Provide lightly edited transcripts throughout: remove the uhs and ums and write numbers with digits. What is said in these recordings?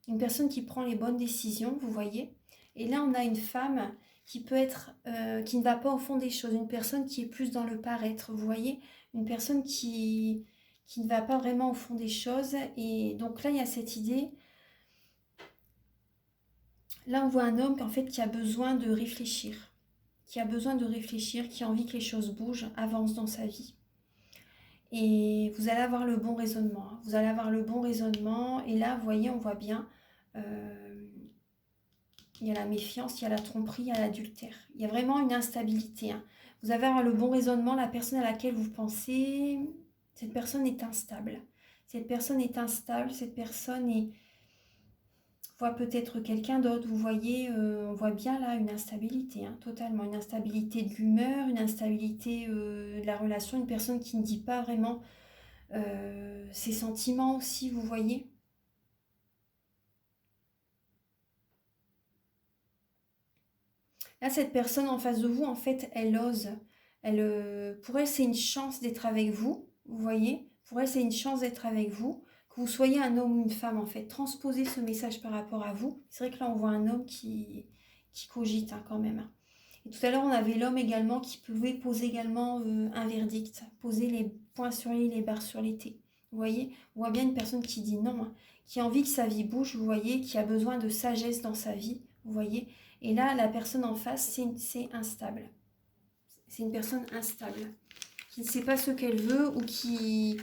Une personne qui prend les bonnes décisions, vous voyez. Et là, on a une femme qui peut être, qui ne va pas au fond des choses. Une personne qui est plus dans le paraître, vous voyez. Une personne qui ne va pas vraiment au fond des choses. Et donc là, il y a cette idée. Là, on voit un homme en fait, qui a besoin de réfléchir. Qui a besoin de réfléchir, qui a envie que les choses bougent, avancent dans sa vie. Et vous allez avoir le bon raisonnement. Hein. Vous allez avoir le bon raisonnement. Et là, vous voyez, on voit bien, il y a la méfiance, il y a la tromperie, il y a l'adultère. Il y a vraiment une instabilité. Hein. Vous allez avoir le bon raisonnement. La personne à laquelle vous pensez, cette personne est instable. Cette personne est instable. Cette personne voit peut-être quelqu'un d'autre. Vous voyez, on voit bien là une instabilité, hein, totalement. Une instabilité de l'humeur, une instabilité de la relation. Une personne qui ne dit pas vraiment ses sentiments aussi, vous voyez. Là, cette personne en face de vous, en fait, elle ose. Pour elle, c'est une chance d'être avec vous, vous voyez. Pour elle, c'est une chance d'être avec vous. Que vous soyez un homme ou une femme, en fait. Transposez ce message par rapport à vous. C'est vrai que là, on voit un homme qui cogite hein, quand même. Et tout à l'heure, on avait l'homme également qui pouvait poser également un verdict. Poser les points sur les barres sur les T. Vous voyez, on voit bien une personne qui dit non, hein, qui a envie que sa vie bouge, vous voyez, qui a besoin de sagesse dans sa vie, vous voyez. Et là, la personne en face, c'est instable. C'est une personne instable, qui ne sait pas ce qu'elle veut ou qui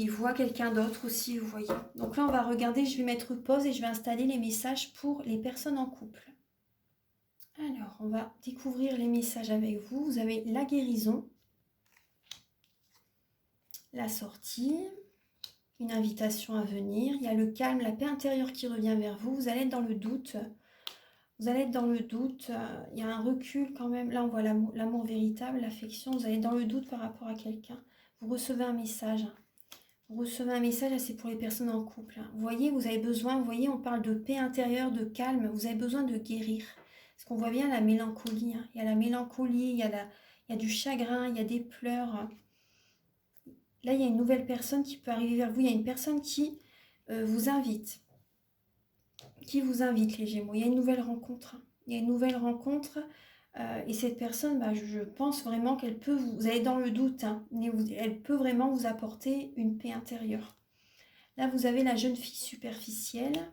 voit quelqu'un d'autre aussi, vous voyez. Donc là, on va regarder, je vais mettre pause et je vais installer les messages pour les personnes en couple. Alors, on va découvrir les messages avec vous. Vous avez la guérison, la sortie, une invitation à venir. Il y a le calme, la paix intérieure qui revient vers vous. Vous allez être dans le doute. Vous allez être dans le doute, il y a un recul quand même. Là, on voit l'amour véritable, l'affection. Vous allez être dans le doute par rapport à quelqu'un. Vous recevez un message. Vous recevez un message, c'est pour les personnes en couple. Vous voyez, vous avez besoin, vous voyez, on parle de paix intérieure, de calme. Vous avez besoin de guérir. Parce qu'on voit bien la mélancolie. Hein. Il y a la mélancolie, il y a du chagrin, il y a des pleurs. Là, il y a une nouvelle personne qui peut arriver vers vous. Il y a une personne qui vous invite. Qui vous invite, les Gémeaux. Il y a une nouvelle rencontre. Il y a une nouvelle rencontre. Et cette personne, je pense vraiment qu'elle peut vous allez dans le doute, hein, mais elle peut vraiment vous apporter une paix intérieure. Là, vous avez la jeune fille superficielle,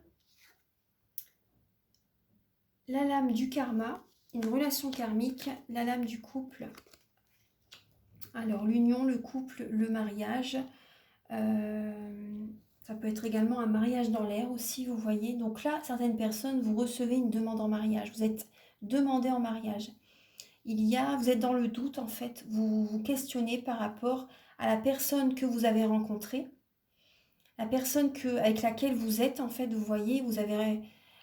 la lame du karma, une relation karmique, la lame du couple. Alors, l'union, le couple, le mariage. Ça peut être également un mariage dans l'air aussi, vous voyez. Donc là, certaines personnes, vous recevez une demande en mariage. Vous êtes demandé en mariage. Vous êtes dans le doute en fait, vous vous questionnez par rapport à la personne que vous avez rencontrée, la personne avec laquelle vous êtes en fait, vous voyez,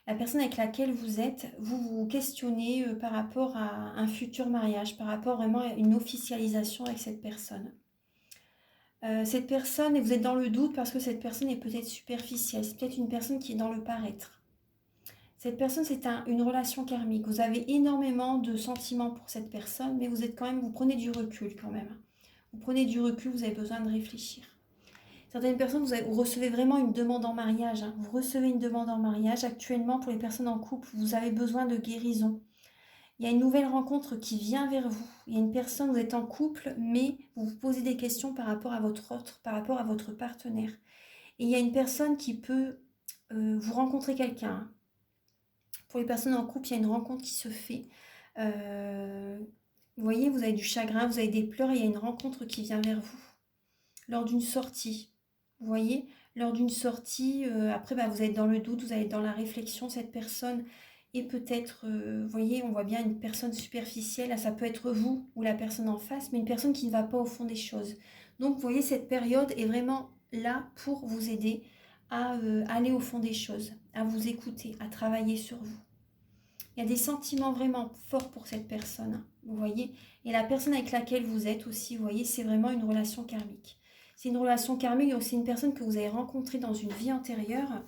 la personne avec laquelle vous êtes, vous vous questionnez par rapport à un futur mariage, par rapport vraiment à une officialisation avec cette personne. Cette personne, et vous êtes dans le doute parce que cette personne est peut-être superficielle, c'est peut-être une personne qui est dans le paraître. Cette personne, c'est une relation karmique. Vous avez énormément de sentiments pour cette personne, mais vous prenez du recul quand même. Vous prenez du recul, vous avez besoin de réfléchir. Certaines personnes, vous recevez vraiment une demande en mariage. Hein. Vous recevez une demande en mariage. Actuellement, pour les personnes en couple, vous avez besoin de guérison. Il y a une nouvelle rencontre qui vient vers vous. Il y a une personne, vous êtes en couple, mais vous vous posez des questions par rapport à par rapport à votre partenaire. Et il y a une personne qui peut vous rencontrer quelqu'un. Hein. Pour les personnes en couple, il y a une rencontre qui se fait. Vous voyez, vous avez du chagrin, vous avez des pleurs et il y a une rencontre qui vient vers vous. Lors d'une sortie, vous voyez, lors d'une sortie, après vous êtes dans le doute, vous êtes dans la réflexion, cette personne est peut-être, vous voyez, on voit bien une personne superficielle, là, ça peut être vous ou la personne en face, mais une personne qui ne va pas au fond des choses. Donc vous voyez, cette période est vraiment là pour vous aider à aller au fond des choses, à vous écouter, à travailler sur vous. Il y a des sentiments vraiment forts pour cette personne, vous voyez. Et la personne avec laquelle vous êtes aussi, vous voyez, c'est vraiment une relation karmique. C'est une relation karmique, c'est une personne que vous avez rencontrée dans une vie antérieure,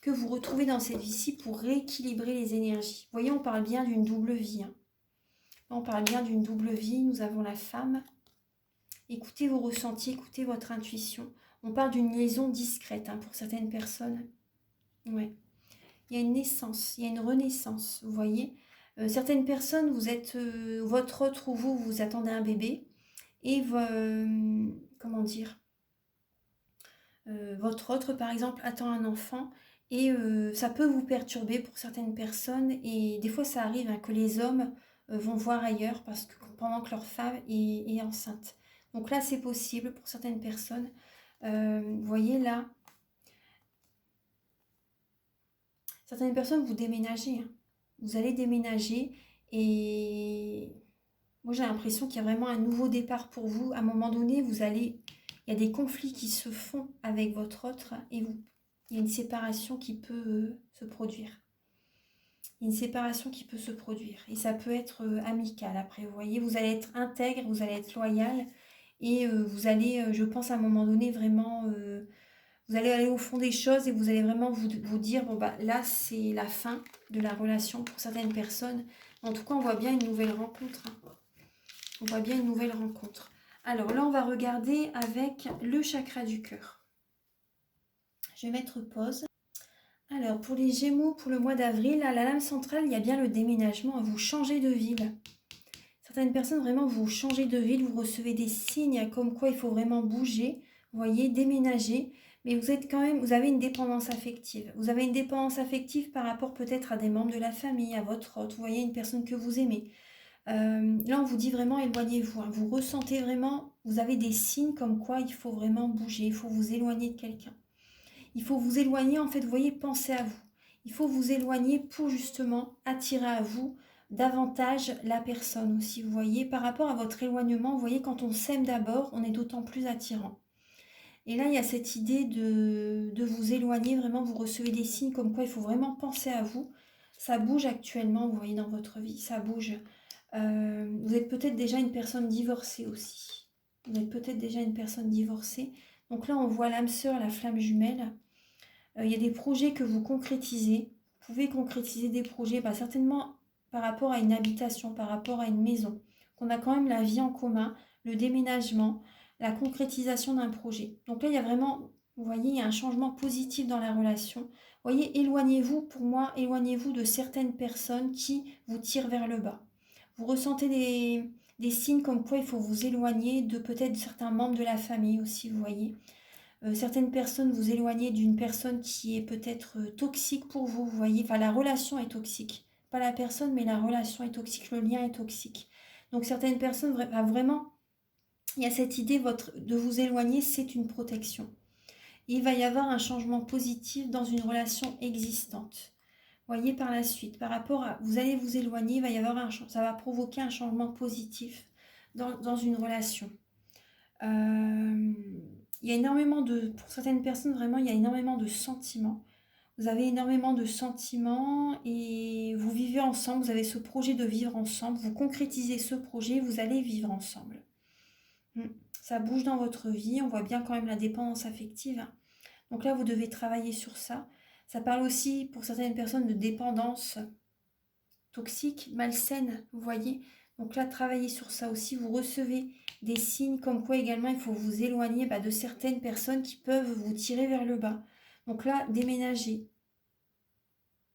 que vous retrouvez dans cette vie-ci pour rééquilibrer les énergies. Vous voyez, on parle bien d'une double vie. Hein. On parle bien d'une double vie, nous avons la femme. Écoutez vos ressentis, écoutez votre intuition. On parle d'une liaison discrète hein, pour certaines personnes. Ouais. Il y a une naissance, il y a une renaissance, vous voyez. Certaines personnes, vous êtes, votre autre ou vous attendez un bébé et comment dire, votre autre, par exemple, attend un enfant et ça peut vous perturber pour certaines personnes et des fois ça arrive hein, que les hommes vont voir ailleurs parce que pendant que leur femme est enceinte. Donc là, c'est possible pour certaines personnes. Vous voyez là, certaines personnes, vous déménagez, hein. Vous allez déménager et moi j'ai l'impression qu'il y a vraiment un nouveau départ pour vous. À un moment donné, il y a des conflits qui se font avec votre autre et il y a une séparation qui peut se produire. Il y a une séparation qui peut se produire et ça peut être amical après. Vous voyez, vous allez être intègre, vous allez être loyal et vous allez, je pense à un moment donné vraiment vous allez aller au fond des choses et vous allez vraiment vous dire, bon bah là c'est la fin de la relation pour certaines personnes. En tout cas, on voit bien une nouvelle rencontre, hein. On voit bien une nouvelle rencontre. Alors là, on va regarder avec le chakra du cœur. Je vais mettre pause. Alors, pour les Gémeaux, pour le mois d'avril, à la lame centrale, il y a bien le déménagement. Vous changez de ville. Certaines personnes, vraiment, vous changez de ville, vous recevez des signes comme quoi il faut vraiment bouger, vous voyez, déménager. Mais vous êtes quand même, vous avez une dépendance affective. Vous avez une dépendance affective par rapport peut-être à des membres de la famille, à votre hôte, vous voyez, une personne que vous aimez. Là, on vous dit vraiment éloignez-vous, hein. Vous ressentez vraiment, vous avez des signes comme quoi il faut vraiment bouger, il faut vous éloigner de quelqu'un. Il faut vous éloigner, en fait, vous voyez, pensez à vous. Il faut vous éloigner pour justement attirer à vous davantage la personne aussi, vous voyez. Par rapport à votre éloignement, vous voyez, quand on s'aime d'abord, on est d'autant plus attirant. Et là, il y a cette idée de vous éloigner, vraiment, vous recevez des signes comme quoi il faut vraiment penser à vous. Ça bouge actuellement, vous voyez, dans votre vie, ça bouge. Vous êtes peut-être déjà une personne divorcée aussi. Vous êtes peut-être déjà une personne divorcée. Donc là, on voit l'âme sœur, la flamme jumelle. Il y a des projets que vous concrétisez. Vous pouvez concrétiser des projets, bah, certainement par rapport à une habitation, par rapport à une maison. On a quand même la vie en commun, le déménagement, la concrétisation d'un projet. Donc là, il y a vraiment, vous voyez, il y a un changement positif dans la relation. Vous voyez, éloignez-vous, pour moi, éloignez-vous de certaines personnes qui vous tirent vers le bas. Vous ressentez des signes comme quoi il faut vous éloigner de peut-être certains membres de la famille aussi, vous voyez. Certaines personnes vous éloignez d'une personne qui est peut-être toxique pour vous, vous voyez. Enfin, la relation est toxique. Pas la personne, mais la relation est toxique, le lien est toxique. Donc certaines personnes, vraiment, il y a cette idée de vous éloigner, c'est une protection. Et il va y avoir un changement positif dans une relation existante. Voyez par la suite, par rapport à, vous allez vous éloigner, il va y avoir ça va provoquer un changement positif dans une relation. Il y a énormément pour certaines personnes, vraiment, il y a énormément de sentiments. Vous avez énormément de sentiments et vous vivez ensemble, vous avez ce projet de vivre ensemble, vous concrétisez ce projet, vous allez vivre ensemble. Ça bouge dans votre vie, on voit bien quand même la dépendance affective. Donc là, vous devez travailler sur ça. Ça parle aussi pour certaines personnes de dépendance toxique, malsaine, vous voyez. Donc là, travaillez sur ça aussi. Vous recevez des signes comme quoi également il faut vous éloigner de certaines personnes qui peuvent vous tirer vers le bas. Donc là, déménager.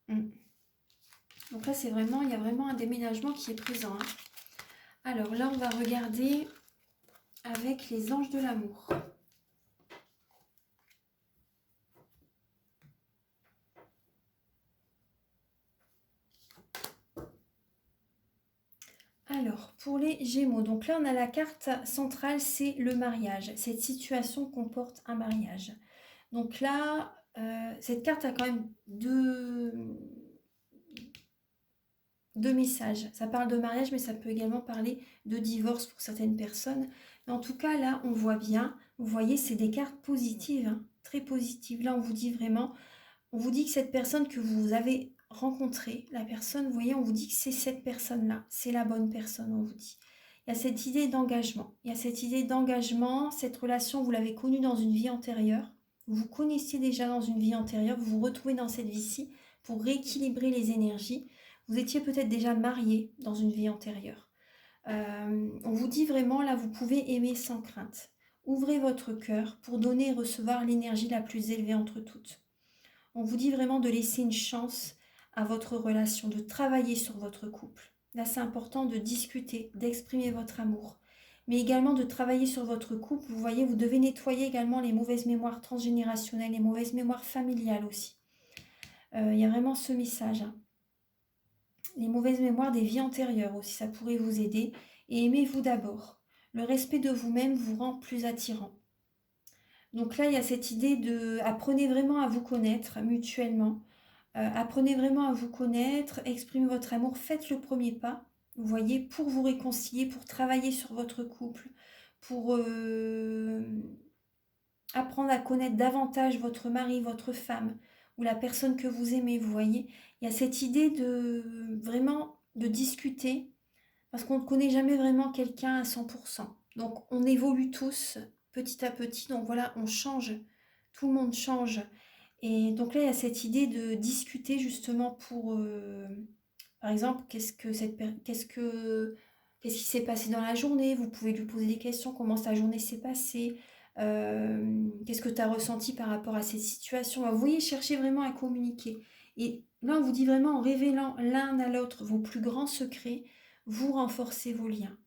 Donc là, il y a vraiment un déménagement qui est présent, hein. Alors là, on va regarder avec les anges de l'amour. Alors, pour les Gémeaux, donc là, on a la carte centrale, c'est le mariage. Cette situation comporte un mariage. Donc là, cette carte a quand même deux messages. Ça parle de mariage, mais ça peut également parler de divorce pour certaines personnes. Mais en tout cas, là, on voit bien, vous voyez, c'est des cartes positives, hein, très positives. Là, on vous dit vraiment, on vous dit que cette personne que vous avez rencontrée, la personne, vous voyez, on vous dit que c'est cette personne-là, c'est la bonne personne, on vous dit. Il y a cette idée d'engagement. Il y a cette idée d'engagement, cette relation, vous l'avez connue dans une vie antérieure. Vous vous connaissiez déjà dans une vie antérieure, vous vous retrouvez dans cette vie-ci pour rééquilibrer les énergies. Vous étiez peut-être déjà marié dans une vie antérieure. On vous dit vraiment, là, vous pouvez aimer sans crainte. Ouvrez votre cœur pour donner et recevoir l'énergie la plus élevée entre toutes. On vous dit vraiment de laisser une chance à votre relation, de travailler sur votre couple. Là, c'est important de discuter, d'exprimer votre amour, mais également de travailler sur votre couple. Vous voyez, vous devez nettoyer également les mauvaises mémoires transgénérationnelles, les mauvaises mémoires familiales aussi. Il y a vraiment ce message, hein. Les mauvaises mémoires des vies antérieures aussi, ça pourrait vous aider. Et aimez-vous d'abord. Le respect de vous-même vous rend plus attirant. Donc là, il y a cette idée de apprenez vraiment à vous connaître mutuellement. Apprenez vraiment à vous connaître, exprimez votre amour, faites le premier pas, vous voyez, pour vous réconcilier, pour travailler sur votre couple, pour apprendre à connaître davantage votre mari, votre femme, ou la personne que vous aimez, vous voyez. Il y a cette idée de vraiment de discuter, parce qu'on ne connaît jamais vraiment quelqu'un à 100%. Donc on évolue tous petit à petit, donc voilà, on change, tout le monde change. Et donc là, il y a cette idée de discuter justement pour, par exemple, qu'est-ce qui s'est passé dans la journée? Vous pouvez lui poser des questions, comment sa journée s'est passée? Qu'est-ce que tu as ressenti par rapport à cette situation? Vous voyez, cherchez vraiment à communiquer. Et là, on vous dit vraiment en révélant l'un à l'autre vos plus grands secrets, vous renforcez vos liens.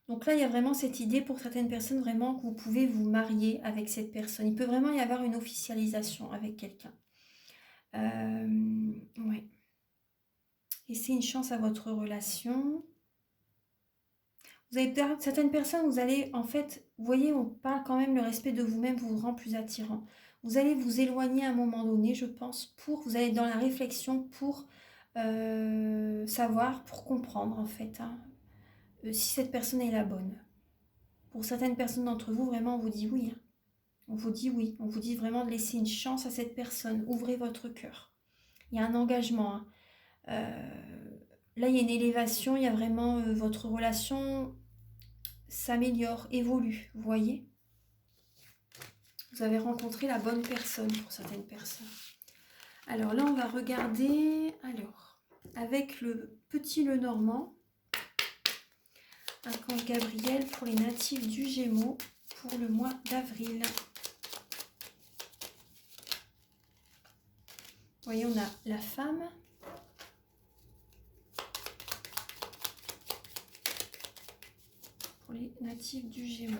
Donc là, il y a vraiment cette idée pour certaines personnes vraiment que vous pouvez vous marier avec cette personne. Il peut vraiment y avoir une officialisation avec quelqu'un. Ouais. Laissez une chance à votre relation. Vous avez certaines personnes, vous allez, en fait, vous voyez, on parle quand même, le respect de vous-même vous rend plus attirant. Vous allez vous éloigner à un moment donné, je pense, vous allez être dans la réflexion pour savoir, pour comprendre, en fait, hein, si cette personne est la bonne. Pour certaines personnes d'entre vous, vraiment, on vous dit oui. Hein. On vous dit oui. On vous dit vraiment de laisser une chance à cette personne. Ouvrez votre cœur. Il y a un engagement. Hein. Là, il y a une élévation. Il y a vraiment votre relation s'améliore, évolue. Vous voyez? Vous avez rencontré la bonne personne pour certaines personnes. Alors là, on va regarder. Alors, avec le petit Lenormand, Archange Gabriel pour les natifs du Gémeaux pour le mois d'avril. Vous voyez, on a la femme. Pour les natifs du Gémeaux.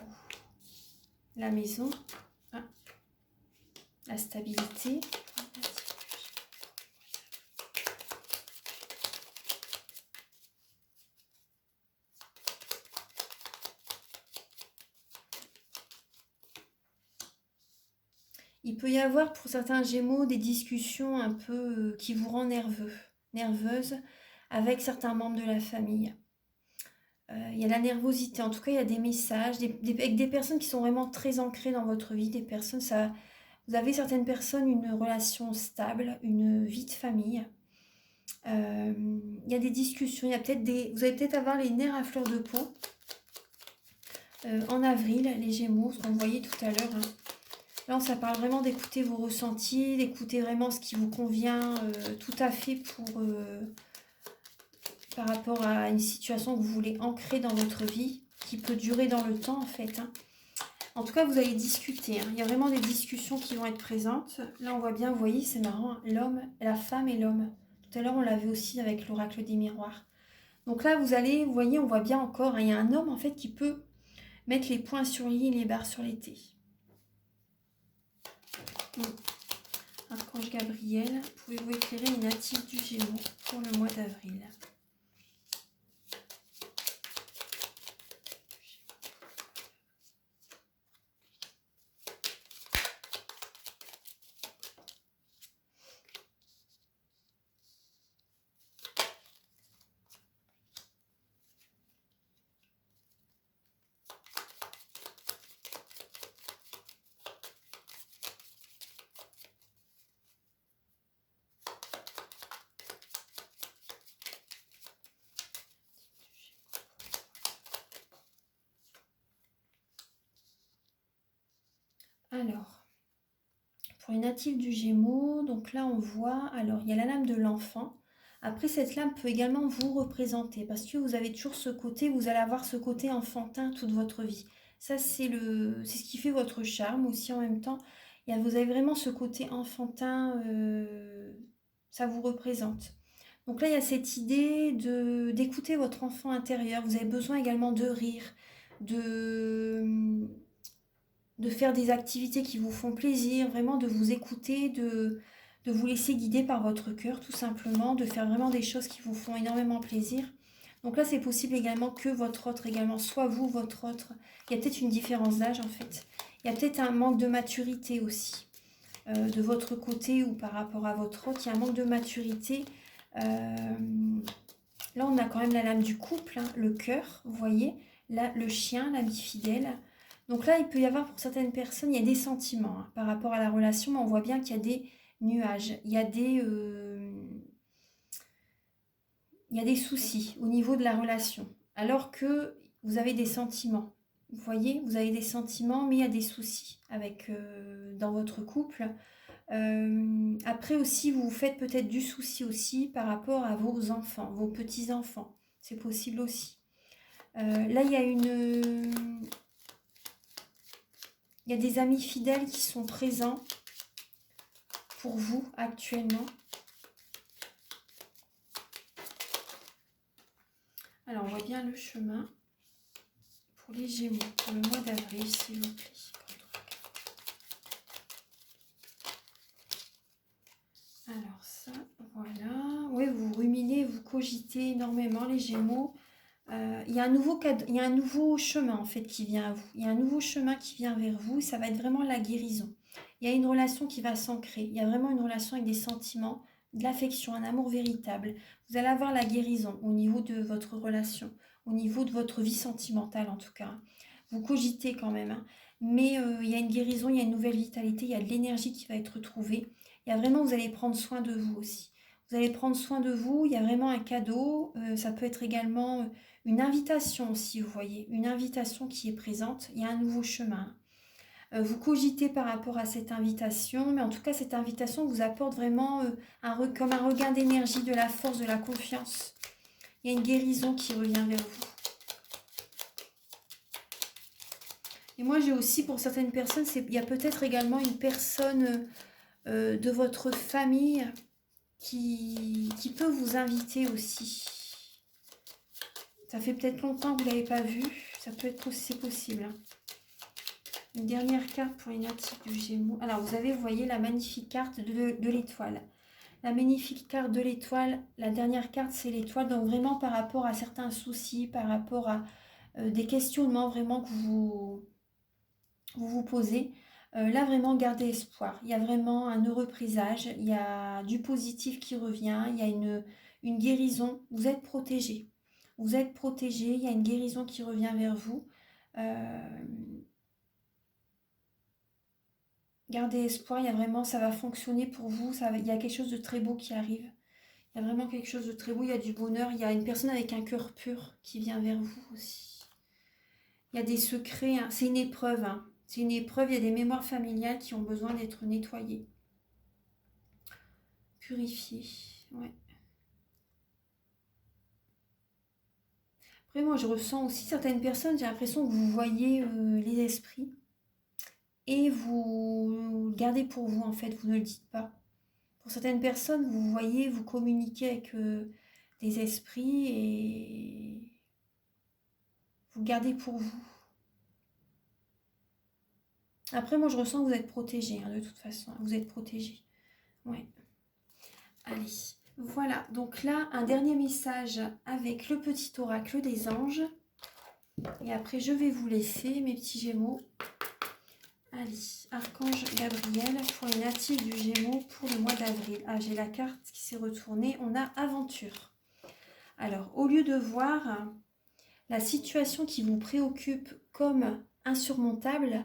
La maison. Ah, la stabilité. Il peut y avoir pour certains Gémeaux des discussions un peu qui vous rendent nerveuse avec certains membres de la famille. Il y a la nervosité, en tout cas il y a des messages, avec des personnes qui sont vraiment très ancrées dans votre vie, des personnes, vous avez certaines personnes une relation stable, une vie de famille. Il y a des discussions, vous allez peut-être avoir les nerfs à fleur de peau en avril, les Gémeaux, ce qu'on voyait tout à l'heure. Hein. Là, ça parle vraiment d'écouter vos ressentis, d'écouter vraiment ce qui vous convient tout à fait par rapport à une situation que vous voulez ancrer dans votre vie, qui peut durer dans le temps en fait. Hein. En tout cas, vous allez discuter. Hein. Il y a vraiment des discussions qui vont être présentes. Là, on voit bien, vous voyez, c'est marrant, l'homme, la femme et l'homme. Tout à l'heure, on l'a vu aussi avec l'oracle des miroirs. Donc là, vous voyez, on voit bien encore, hein, il y a un homme en fait qui peut mettre les points sur les i et les barres sur les t. Archange Gabriel, pouvez-vous éclairer les natifs du Gémeaux pour le mois d'avril? Alors, pour les natifs du Gémeaux, donc là on voit, alors il y a la lame de l'enfant. Après, cette lame peut également vous représenter parce que vous avez toujours ce côté, vous allez avoir ce côté enfantin toute votre vie. Ça, c'est ce qui fait votre charme aussi en même temps. Vous avez vraiment ce côté enfantin, ça vous représente. Donc là, il y a cette idée d'écouter votre enfant intérieur. Vous avez besoin également de rire, de, de faire des activités qui vous font plaisir, vraiment de vous écouter, de vous laisser guider par votre cœur, tout simplement, de faire vraiment des choses qui vous font énormément plaisir. Donc là, c'est possible également que votre autre également, soit vous, votre autre. Il y a peut-être une différence d'âge en fait. Il y a peut-être un manque de maturité aussi. De votre côté ou par rapport à votre autre, il y a un manque de maturité. Là, on a quand même la lame du couple, hein, le cœur, vous voyez. Là, le chien, l'ami fidèle. Donc là, il peut y avoir pour certaines personnes, il y a des sentiments hein, par rapport à la relation, mais on voit bien qu'il y a des nuages, il y a des soucis au niveau de la relation. Alors que vous avez des sentiments. Vous voyez, vous avez des sentiments, mais il y a des soucis dans votre couple. Après aussi, vous vous faites peut-être du souci aussi par rapport à vos enfants, vos petits-enfants. C'est possible aussi. Là, il y a des amis fidèles qui sont présents pour vous actuellement. Alors, on voit bien le chemin pour les Gémeaux, pour le mois d'avril, s'il vous plaît. Alors ça, voilà. Oui, vous ruminez, vous cogitez énormément, les Gémeaux. Il y a un nouveau chemin en fait qui vient à vous. Il y a un nouveau chemin qui vient vers vous. Ça va être vraiment la guérison. Il y a une relation qui va s'ancrer. Il y a vraiment une relation avec des sentiments, de l'affection, un amour véritable. Vous allez avoir la guérison au niveau de votre relation, au niveau de votre vie sentimentale en tout cas. Vous cogitez quand même, hein. Mais il y a une guérison, il y a une nouvelle vitalité, il y a de l'énergie qui va être retrouvée. Il y a vraiment, vous allez prendre soin de vous aussi. Vous allez prendre soin de vous, il y a vraiment un cadeau. Ça peut être également une invitation aussi, vous voyez, une invitation qui est présente. Il y a un nouveau chemin. Vous cogitez par rapport à cette invitation, mais en tout cas, cette invitation vous apporte vraiment comme un regain d'énergie, de la force, de la confiance. Il y a une guérison qui revient vers vous. Et moi, j'ai aussi, pour certaines personnes, il y a peut-être également une personne de votre famille qui peut vous inviter aussi. Ça fait peut-être longtemps que vous ne l'avez pas vu. Ça peut être aussi, c'est possible. Une dernière carte pour les natifs du Gémeaux. Alors, vous voyez, la magnifique carte de l'étoile. La magnifique carte de l'étoile, la dernière carte, c'est l'étoile. Donc, vraiment, par rapport à certains soucis, par rapport à des questionnements vraiment que vous posez, là, vraiment, gardez espoir. Il y a vraiment un heureux présage. Il y a du positif qui revient. Il y a une guérison. Vous êtes protégé. Vous êtes protégé. Il y a une guérison qui revient vers vous. Gardez espoir, il y a vraiment, ça va fonctionner pour vous, il y a quelque chose de très beau qui arrive. Il y a vraiment quelque chose de très beau, il y a du bonheur, il y a une personne avec un cœur pur qui vient vers vous aussi. Il y a des secrets, hein. C'est une épreuve, hein. C'est une épreuve, il y a des mémoires familiales qui ont besoin d'être nettoyées. Purifiées, ouais. Après, moi, je ressens aussi certaines personnes, j'ai l'impression que vous voyez les esprits et vous le gardez pour vous, en fait, vous ne le dites pas. Pour certaines personnes, vous voyez, vous communiquez avec des esprits et vous gardez pour vous. Après, moi, je ressens que vous êtes protégés, hein, de toute façon. Vous êtes protégés. Ouais. Allez. Voilà. Donc là, un dernier message avec le petit oracle des anges. Et après, je vais vous laisser, mes petits Gémeaux. Allez. Archange Gabriel pour les natifs du Gémeaux pour le mois d'avril. Ah, j'ai la carte qui s'est retournée. On a aventure. Alors, au lieu de voir la situation qui vous préoccupe comme insurmontable,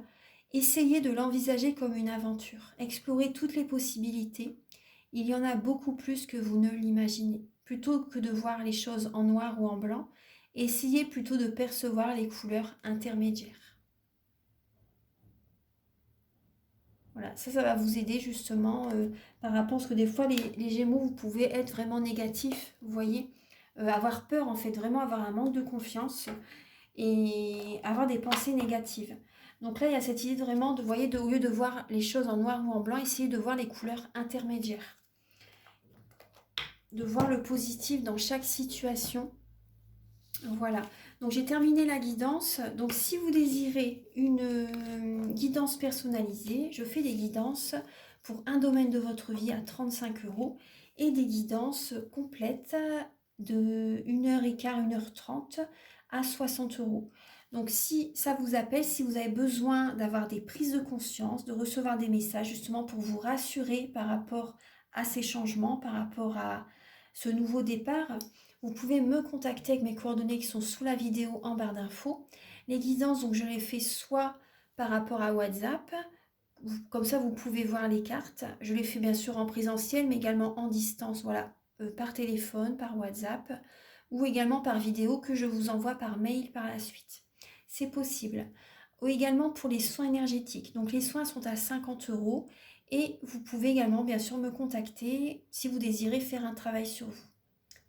essayez de l'envisager comme une aventure. Explorez toutes les possibilités. Il y en a beaucoup plus que vous ne l'imaginez. Plutôt que de voir les choses en noir ou en blanc, essayez plutôt de percevoir les couleurs intermédiaires. Voilà, ça va vous aider justement par rapport à ce que des fois les Gémeaux, vous pouvez être vraiment négatifs, vous voyez, avoir peur en fait, vraiment avoir un manque de confiance et avoir des pensées négatives. Donc là, il y a cette idée vraiment de, voyez, au lieu de voir les choses en noir ou en blanc, essayez de voir les couleurs intermédiaires. De voir le positif dans chaque situation. Voilà, donc j'ai terminé la guidance. Donc si vous désirez une guidance personnalisée, je fais des guidances pour un domaine de votre vie à 35 € et des guidances complètes de 1h15, 1h30 à 60 €. Donc si ça vous appelle, si vous avez besoin d'avoir des prises de conscience, de recevoir des messages justement pour vous rassurer par rapport à ces changements, par rapport à ce nouveau départ, vous pouvez me contacter avec mes coordonnées qui sont sous la vidéo en barre d'infos. Les guidances, donc je les fais soit par rapport à WhatsApp, comme ça vous pouvez voir les cartes. Je les fais bien sûr en présentiel, mais également en distance, voilà, par téléphone, par WhatsApp, ou également par vidéo que je vous envoie par mail par la suite. C'est possible. Ou également pour les soins énergétiques. Donc les soins sont à 50 € et vous pouvez également bien sûr me contacter si vous désirez faire un travail sur vous.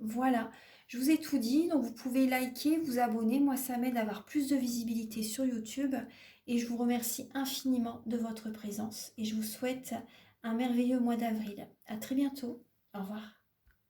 Voilà, je vous ai tout dit, donc vous pouvez liker, vous abonner, moi ça m'aide à avoir plus de visibilité sur YouTube et je vous remercie infiniment de votre présence et je vous souhaite un merveilleux mois d'avril. À très bientôt, au revoir.